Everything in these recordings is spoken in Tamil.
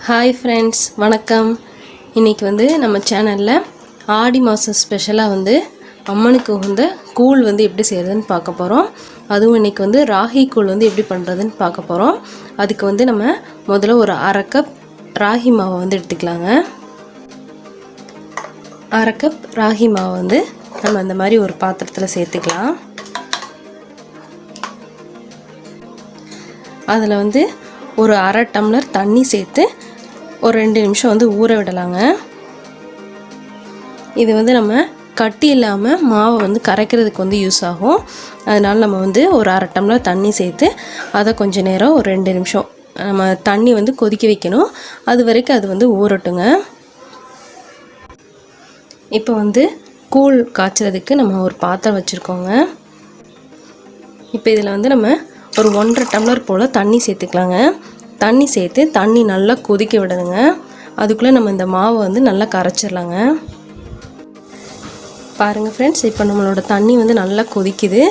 ஹாய் ஃப்ரெண்ட்ஸ், வணக்கம். இன்றைக்கி நம்ம சேனலில் ஆடி மாதம் ஸ்பெஷலாக அம்மனுக்கு உகந்த கூழ் எப்படி செய்கிறதுன்னு பார்க்க போகிறோம். அதுவும் இன்றைக்கி ராகி கூழ் எப்படி பண்ணுறதுன்னு பார்க்க போகிறோம். அதுக்கு நம்ம முதல்ல ஒரு அரை கப் ராகி மாவை எடுத்துக்கலாங்க. அரை கப் ராகி மாவை நம்ம அந்த மாதிரி ஒரு பாத்திரத்தில் சேர்த்துக்கலாம். அதில் ஒரு அரை டம்ளர் தண்ணி சேர்த்து ஒரு 2 நிமிஷம் ஊற விடலாங்க. இது நம்ம கட்டி இல்லாமல் மாவை கரைக்கிறதுக்கு யூஸ் ஆகும். அதனால் நம்ம ஒரு அரை டம்ளர் தண்ணி சேர்த்து அதை கொஞ்சம் நேரம் ஒரு 2 நிமிஷம் நம்ம தண்ணி கொதிக்க வைக்கணும். அது வரைக்கும் அது ஊறட்டுங்க. இப்போ கூழ் காய்ச்சறதுக்கு நம்ம ஒரு பாத்திரம் வச்சுருக்கோங்க. இப்போ இதில் நம்ம ஒரு 1.5 டம்ளர் போல் தண்ணி சேர்த்துக்கலாங்க. தண்ணி சேர்த்து தண்ணி நல்லா கொதிக்க விடணுங்க. அதுக்குள்ளே நம்ம இந்த மாவை நல்லா கரைச்சிடலாங்க. பாருங்கள் ஃப்ரெண்ட்ஸ், இப்போ நம்மளோட தண்ணி நல்லா கொதிக்குது.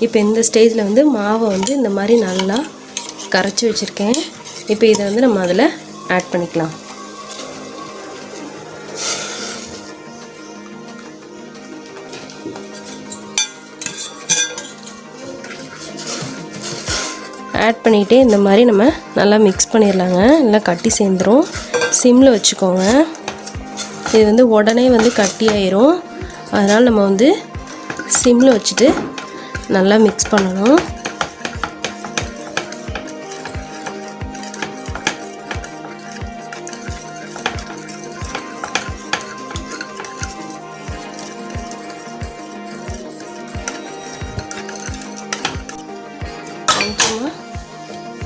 இப்போ இந்த ஸ்டேஜில் மாவை இந்த மாதிரி நல்லா கரைச்சி வச்சுருக்கேன். இப்போ இதை நம்ம அதில் ஆட் பண்ணிக்கலாம். ஆட் பண்ணிகிட்டே இந்த மாதிரி நம்ம நல்லா மிக்ஸ் பண்ணிடலாங்க. நல்லா கட்டி சேர்ந்துடும். சிம்மில் வச்சுக்கோங்க. இது உடனே கட்டி ஆயிரும். அதனால் நம்ம சிம்மில் வச்சுட்டு நல்லா மிக்ஸ் பண்ணணும்.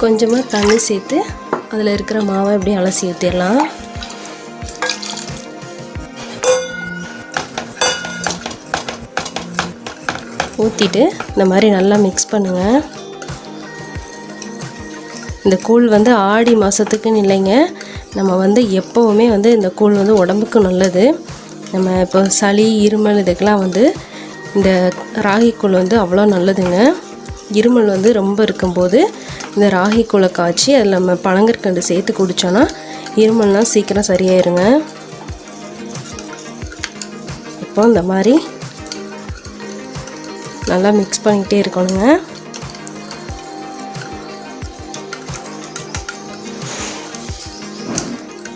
கொஞ்சமாக தண்ணி சேர்த்து அதில் இருக்கிற மாவை அப்படியே அலசி ஊற்றிடலாம். ஊற்றிட்டு இந்த மாதிரி நல்லா மிக்ஸ் பண்ணுங்கள். இந்த கூழ் ஆடி மாதத்துக்குன்னு இல்லைங்க, நம்ம எப்போவுமே இந்த கூழ் உடம்புக்கு நல்லது. நம்ம இப்போ சளி இருமல் இதுக்கெலாம் இந்த ராகி கூழ் அவ்வளோ நல்லதுங்க. இருமல் ரொம்ப இருக்கும்போது இந்த ராகி கூழை காய்ச்சி அதில் நம்ம பனங்கற்கண்டு சேர்த்து குடித்தோன்னா இருமல்னால் சீக்கிரம் சரியாயிருங்க. இப்போ இந்த மாதிரி நல்லா மிக்ஸ் பண்ணிக்கிட்டே இருக்கணுங்க.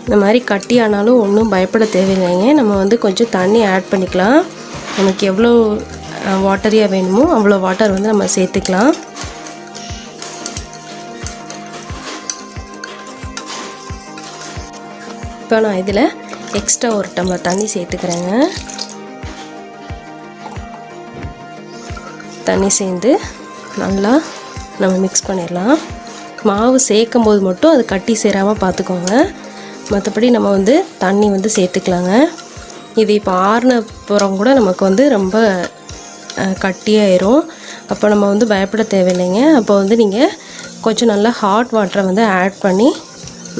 இந்த மாதிரி கட்டி ஆனாலும் ஒன்றும் பயப்பட தேவையில்லைங்க. நம்ம கொஞ்சம் தண்ணி ஆட் பண்ணிக்கலாம். நமக்கு எவ்வளோ வாட்டரியாக வேணுமோ அவ்வளோ வாட்டர் நம்ம சேர்த்துக்கலாம். இப்போ நான் இதில் எக்ஸ்ட்ரா ஒரு டம்ளர் தண்ணி சேர்த்துக்கிறேங்க. தண்ணி சேர்ந்து நல்லா நம்ம மிக்ஸ் பண்ணிடலாம். மாவு சேர்க்கும் போது மட்டும் அது கட்டி சேராமல் பார்த்துக்கோங்க. மற்றபடி நம்ம தண்ணி சேர்த்துக்கலாங்க. இது இப்போ ஆறின புறம் கூட நமக்கு ரொம்ப கட்டியாயிரும். அப்போ நம்ம பயப்பட தேவையில்லைங்க. அப்போ நீங்கள் கொஞ்சம் நல்லா ஹாட் வாட்டரை ஆட் பண்ணி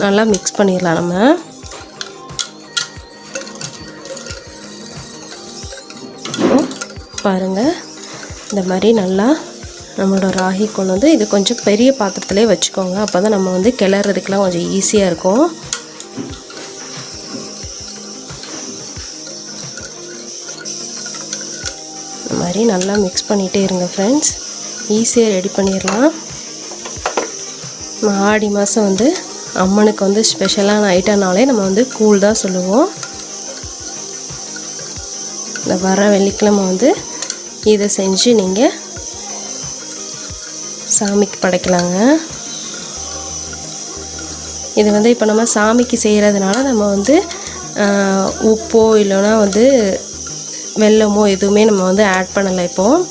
நல்லா மிக்ஸ் பண்ணிடலாம். நம்ம பாருங்கள், இந்த மாதிரி நல்லா நம்மளோட ராகி கூழ் இது கொஞ்சம் பெரிய பாத்திரத்திலே வச்சுக்கோங்க. அப்போ தான் நம்ம கிளறதுக்கெலாம் கொஞ்சம் ஈஸியாக இருக்கும். இந்த மாதிரி நல்லா மிக்ஸ் பண்ணிகிட்டே இருங்க ஃப்ரெண்ட்ஸ். ஈஸியாக ரெடி பண்ணிடலாம். ஆடி மாதம் அம்மனுக்கு ஸ்பெஷலான ஐட்டம்னாலே நம்ம கூழ் தான் சொல்லுவோம். இந்த வர வெள்ளிக்கிழமை இதை செஞ்சு நீங்கள் சாமிக்கு படைக்கலாங்க. இது இப்போ நம்ம சாமிக்கு செய்கிறதுனால நம்ம உப்போ இல்லைன்னா வெல்லமோ எதுவுமே நம்ம ஆட் பண்ணலை. இப்போது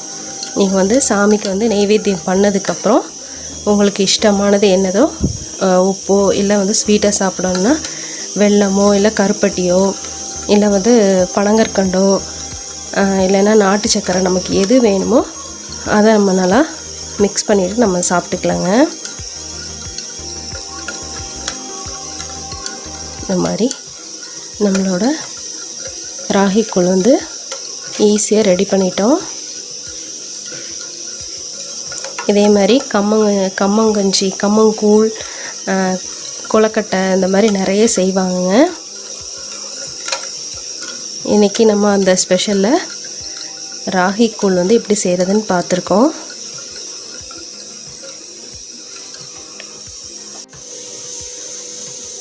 நீங்கள் சாமிக்கு நெய்வேத்தியம் பண்ணதுக்கப்புறம் உங்களுக்கு இஷ்டமானது என்னதோ உப்போ இல்லை ஸ்வீட்டாக சாப்பிடணுன்னா வெல்லமோ இல்லை கருப்பட்டியோ இல்லை பனங்கற்கண்டோ இல்லைன்னா நாட்டு சக்கரை நமக்கு எது வேணுமோ அதை நம்ம நல்லா மிக்ஸ் பண்ணிவிட்டு நம்ம சாப்பிட்டுக்கலாங்க. இந்த மாதிரி நம்மளோட ராகி கூழ் ஈஸியாக ரெடி பண்ணிட்டோம். இதே மாதிரி கம்மங்கஞ்சி, கம்மங்கூழ், கொழுக்கட்டை இந்த மாதிரி நிறைய செய்வாங்க. இன்றைக்கி நம்ம அந்த ஸ்பெஷலில் ராகி கூழ் வந்து எப்படி செய்கிறதுன்னு பார்த்துருக்கோம்.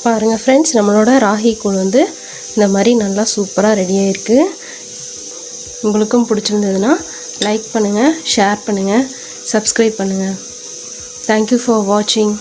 பாருங்கள் ஃப்ரெண்ட்ஸ், நம்மளோட ராகி கூழ் வந்து இந்த மாதிரி நல்லா சூப்பராக ரெடியாக இருக்குது. உங்களுக்கும் பிடிச்சிருந்ததுன்னா லைக் பண்ணுங்கள், ஷேர் பண்ணுங்கள், சப்ஸ்கிரைப் பண்ணுங்கள். தேங்க்யூ ஃபார் வாட்சிங்.